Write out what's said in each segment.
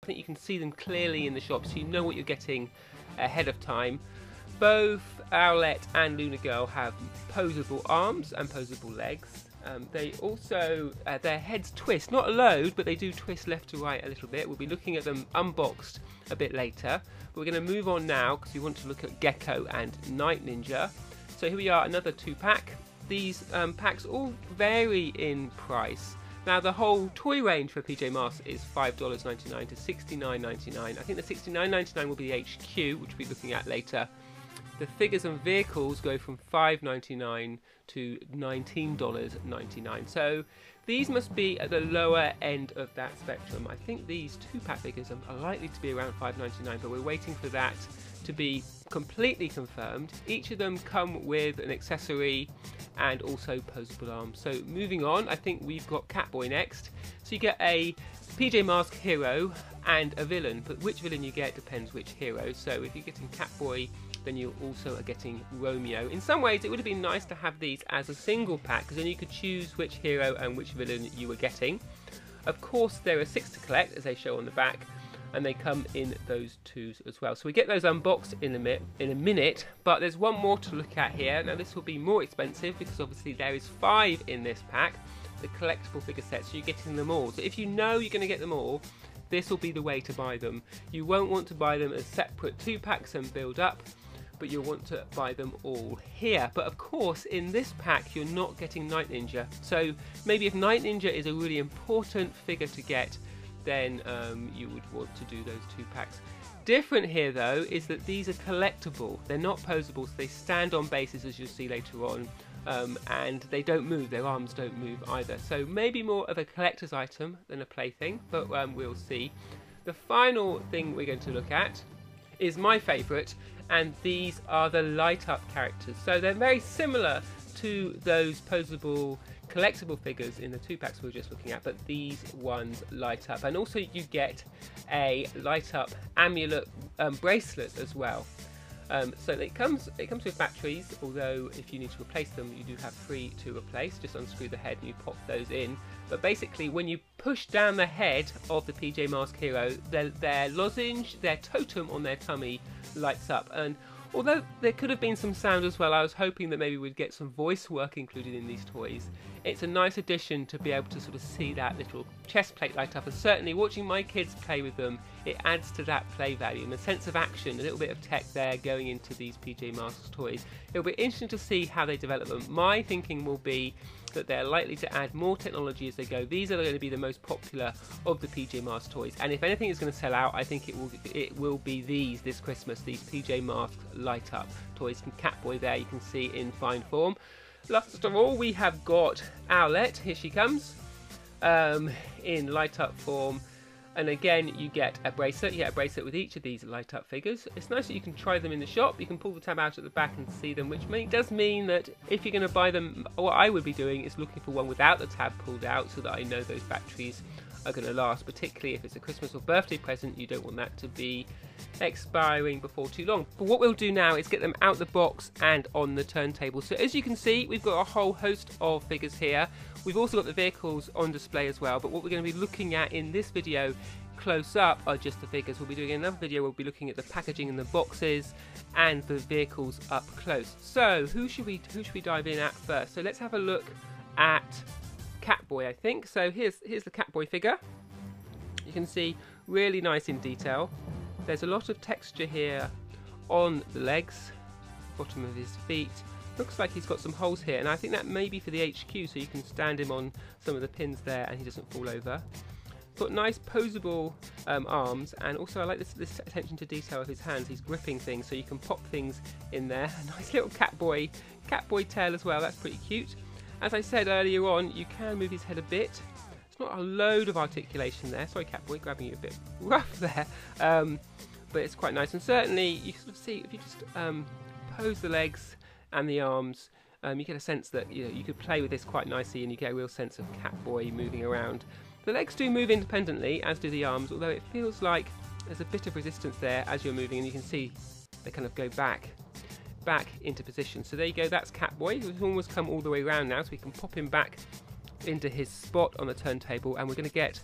think you can see them clearly in the shop, so you know what you're getting ahead of time. Both Owlette and Luna Girl have posable arms and posable legs. They also, their heads twist, not a load, but they do twist left to right a little bit. We'll be looking at them unboxed a bit later. But we're going to move on now because we want to look at Gekko and Night Ninja. So here we are, another 2-pack. These packs all vary in price. Now the whole toy range for PJ Masks is $5.99 to $69.99. I think the $69.99 will be the HQ, which we'll be looking at later. The figures and vehicles go from $5.99 to $19.99. So these must be at the lower end of that spectrum. I think these 2-pack figures are likely to be around $5.99, but we're waiting for that to be completely confirmed. Each of them come with an accessory and also posable arms. So moving on, I think we've got Catboy next. So you get a PJ Mask hero and a villain, but which villain you get depends which hero. So if you're getting Catboy, then you also are getting Romeo. In some ways it would have been nice to have these as a single pack, because then you could choose which hero and which villain you were getting. Of course there are 6 to collect, as they show on the back, and they come in those 2s as well. So we get those unboxed in a minute, but there's one more to look at here. Now this will be more expensive because obviously there is 5 in this pack, the collectible figure sets, so you're getting them all. So if you know you're going to get them all, this will be the way to buy them. You won't want to buy them as separate 2-packs and build up, but you'll want to buy them all here. But of course in this pack you're not getting Night Ninja, so maybe if Night Ninja is a really important figure to get, then you would want to do those 2 packs. Different here though is that these are collectible, they're not posable, so they stand on bases as you'll see later on, and they don't move, their arms don't move either. So maybe more of a collector's item than a plaything, but we'll see. The final thing we're going to look at is my favourite, and these are the light up characters. So they're very similar to those posable collectible figures in the 2-packs we were just looking at, but these ones light up, and also you get a light up amulet bracelet as well. So it comes with batteries, although if you need to replace them you do have 3 to replace. Just unscrew the head and you pop those in. But basically when you push down the head of the PJ Mask hero, their lozenge, their totem on their tummy lights up, and although there could have been some sound as well, I was hoping that maybe we'd get some voice work included in these toys. It's a nice addition to be able to sort of see that little chest plate light up, and certainly watching my kids play with them, it adds to that play value and a sense of action, a little bit of tech there going into these PJ Masks toys. It'll be interesting to see how they develop them. My thinking will be that they're likely to add more technology as they go. These are going to be the most popular of the PJ Masks toys, and if anything is going to sell out, I think it will be these this Christmas, these PJ Masks light up toys. From Catboy there you can see in fine form. Last of all we have got Owlette, here she comes, in light up form. And again you get a bracelet. You get a bracelet with each of these light up figures. It's nice that you can try them in the shop. You can pull the tab out at the back and see them, which does mean that if you're going to buy them, what I would be doing is looking for one without the tab pulled out, so that I know those batteries are going to last, particularly if it's a Christmas or birthday present. You don't want that to be expiring before too long. But what we'll do now is get them out the box and on the turntable. So as you can see, we've got a whole host of figures here. We've also got the vehicles on display as well, but what we're going to be looking at in this video close up are just the figures. We'll be doing another video, we'll be looking at the packaging and the boxes and the vehicles up close. So who should we dive in at first? So let's have a look at Catboy, I think. So here's the Catboy figure. You can see really nice in detail. There's a lot of texture here on the legs, bottom of his feet. Looks like he's got some holes here, and I think that may be for the HQ, so you can stand him on some of the pins there and he doesn't fall over. Got nice posable arms, and also I like this attention to detail of his hands. He's gripping things, so you can pop things in there. A nice little Catboy tail as well, that's pretty cute. As I said earlier on, you can move his head a bit. It's not a load of articulation there. Sorry Catboy, grabbing you a bit rough there. But it's quite nice, and certainly you sort of see, if you just pose the legs and the arms, you get a sense that you could play with this quite nicely, and you get a real sense of Catboy moving around. The legs do move independently, as do the arms, although it feels like there's a bit of resistance there as you're moving, and you can see they kind of go back into position. So there you go, that's Catboy. We've almost come all the way around now, so we can pop him back into his spot on the turntable, and we're going to get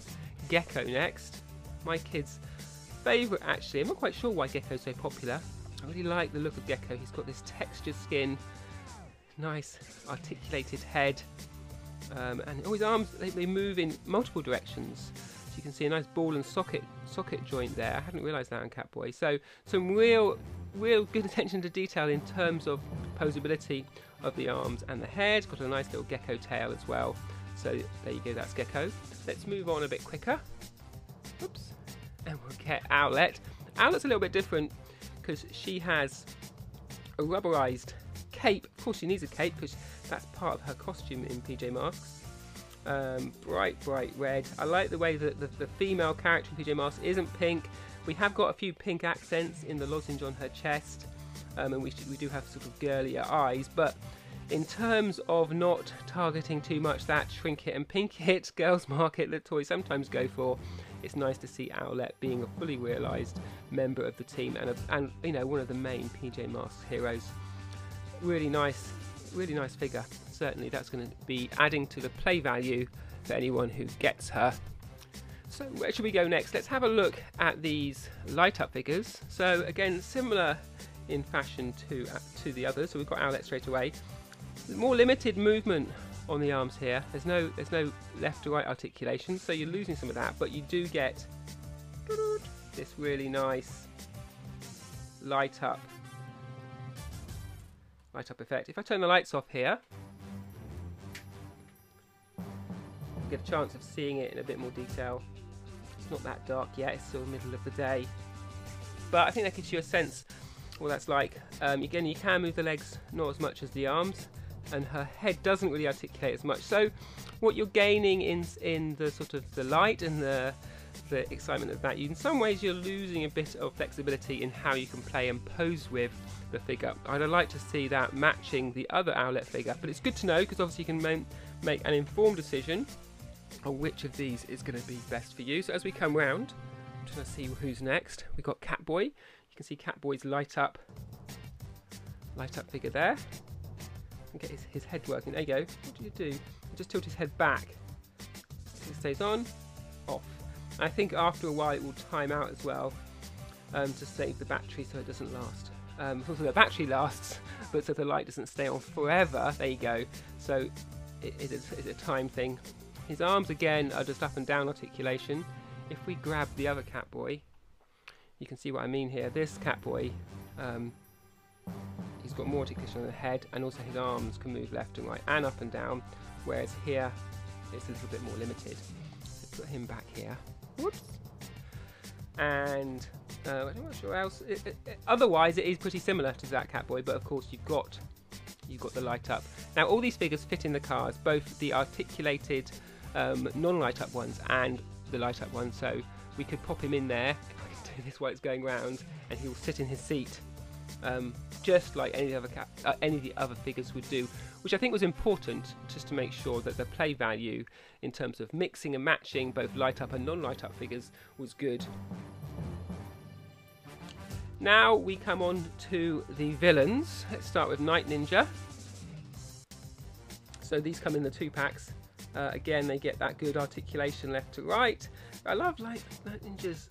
Gekko next. my kids' favourite actually. I'm not quite sure why Gekko's so popular. I really like the look of Gekko. He's got this textured skin, nice articulated head, and his arms, they move in multiple directions. So you can see a nice ball and socket joint there. I hadn't realised that on Catboy. So some real good attention to detail in terms of posability of the arms and the head. Got a nice little Gekko tail as well. So there you go, that's Gekko. Let's move on a bit quicker. Oops. And we'll get Owlette. Owlette's a little bit different because she has a rubberized cape. Of course she needs a cape because that's part of her costume in PJ Masks. Bright red. I like the way that the female character in PJ Masks isn't pink. We have got a few pink accents in the lozenge on her chest, and we do have sort of girlier eyes, but in terms of not targeting too much that shrink it and pink it girls market that toys sometimes go for, it's nice to see Owlette being a fully realised member of the team and you know, one of the main PJ Masks heroes. Really nice figure. Certainly that's going to be adding to the play value for anyone who gets her. So where should we go next? Let's have a look at these light up figures. So again, similar in fashion to the others. So we've got Owlette straight away. More limited movement on the arms here. There's no left to right articulation, so you're losing some of that, but you do get this really nice light up effect. If I turn the lights off here, you get a chance of seeing it in a bit more detail. It's not that dark yet, it's still the middle of the day, but I think that gives you a sense what that's like. Again, you can move the legs not as much as the arms, and her head doesn't really articulate as much. So what you're gaining in the sort of the light and the excitement of that, in some ways you're losing a bit of flexibility in how you can play and pose with the figure. I'd like to see that matching the other Owlette figure, but it's good to know because obviously you can make an informed decision on which of these is going to be best for you. So as we come round, I'm trying to see who's next. We've got Catboy. You can see Catboy's light up figure there. And get his head working. There you go. What do you do? You just tilt his head back. It stays on, off. And I think after a while it will time out as well to save the battery so it doesn't last. Also the battery lasts, but so the light doesn't stay on forever. There you go. So it's a time thing. His arms again are just up and down articulation. If we grab the other Catboy, you can see what I mean here. This Catboy, he's got more articulation on the head, and also his arms can move left and right and up and down, whereas here it's a little bit more limited. So put him back here. Whoops. And I'm not sure else. Otherwise, it is pretty similar to that Catboy, but of course you've got the light up. Now all these figures fit in the cars, both the articulated non-light up ones and the light up ones. So we could pop him in there. If I can do this while it's going round, and he will sit in his seat. Just like any of the other figures would do, which I think was important just to make sure that the play value in terms of mixing and matching both light up and non-light up figures was good. Now we come on to the villains. Let's start with Night Ninja. So these come in the 2 packs. Again, they get that good articulation left to right. I love like Night Ninja's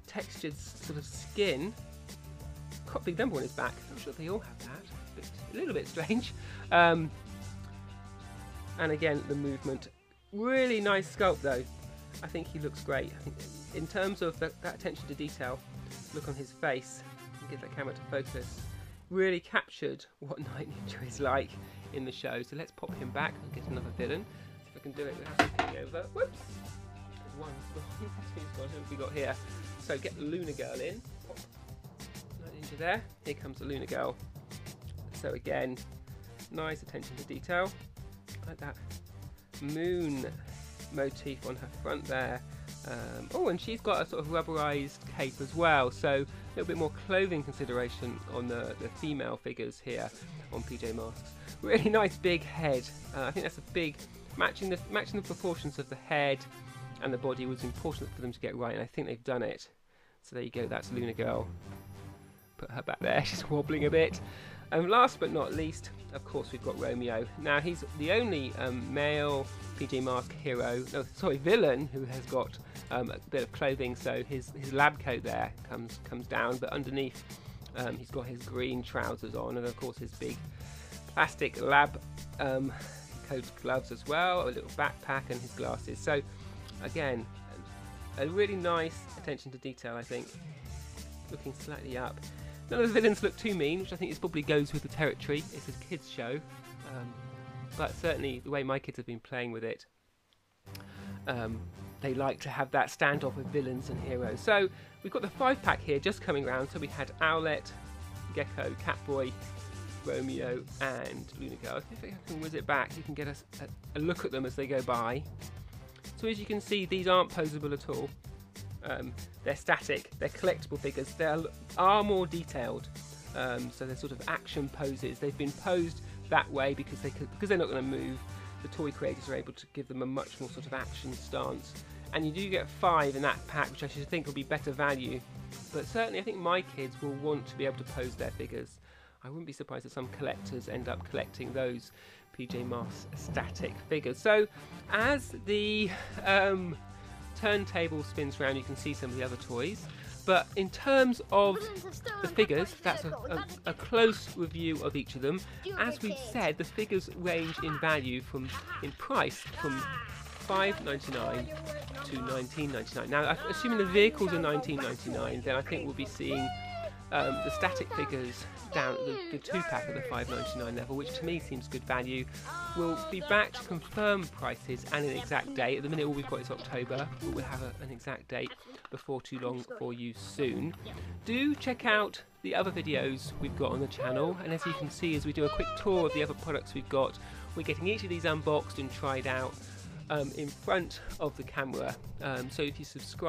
textured sort of skin. Got a big number on his back. I'm sure they all have that. It's a little bit strange. And again, the movement. Really nice sculpt though. I think he looks great. I think in terms of that attention to detail, look on his face, get that camera to focus, really captured what Night Ninja is like in the show. So let's pop him back and get another villain. See if I can do it without flipping over. Whoops! One's gone. Who have we got here? So get the Luna Girl in. Pop Night Ninja there. Here comes the Luna Girl. So again, nice attention to detail. Like that moon motif on her front there. Oh, and she's got a sort of rubberized cape as well, so a little bit more clothing consideration on the female figures here on PJ Masks. Really nice big head. I think that's a big matching the proportions of the head and the body was important for them to get right, and I think they've done it. So there you go, that's Luna Girl. Put her back there, she's wobbling a bit. And last but not least, of course, we've got Romeo. Now, he's the only male PJ Masks hero, no, sorry, villain who has got a bit of clothing. So his lab coat there comes down, but underneath he's got his green trousers on, and of course his big plastic lab coat gloves as well, a little backpack, and his glasses. So again, a really nice attention to detail, I think. Looking slightly up. None of the villains look too mean, which I think probably goes with the territory. It's a kids' show, but certainly the way my kids have been playing with it, they like to have that standoff with villains and heroes. So we've got the 5-pack here just coming round. So we had Owlette, Gekko, Catboy, Romeo, and Luna Girl. If I can whiz it back, you can get a look at them as they go by. So as you can see, these aren't posable at all. They're static, they're collectible figures, they are more detailed, so they're sort of action poses. They've been posed that way because they're not going to move. The toy creators are able to give them a much more sort of action stance, and you do get 5 in that pack, which I should think will be better value, but certainly I think my kids will want to be able to pose their figures. I wouldn't be surprised if some collectors end up collecting those PJ Masks static figures. So as the turntable spins round, you can see some of the other toys, but in terms of the figures, that's a close review of each of them. As we've said, the figures range in value in price from $5.99 to $19.99. Now, assuming the vehicles are $19.99, then I think we'll be seeing the static figures down at the 2-pack at the $5.99 level, which to me seems good value. We'll be back to confirm prices and an exact date. At the minute, all we've got is October, but we'll have an exact date before too long for you soon. Do check out the other videos we've got on the channel, and as you can see, as we do a quick tour of the other products we've got, we're getting each of these unboxed and tried out in front of the camera. So if you subscribe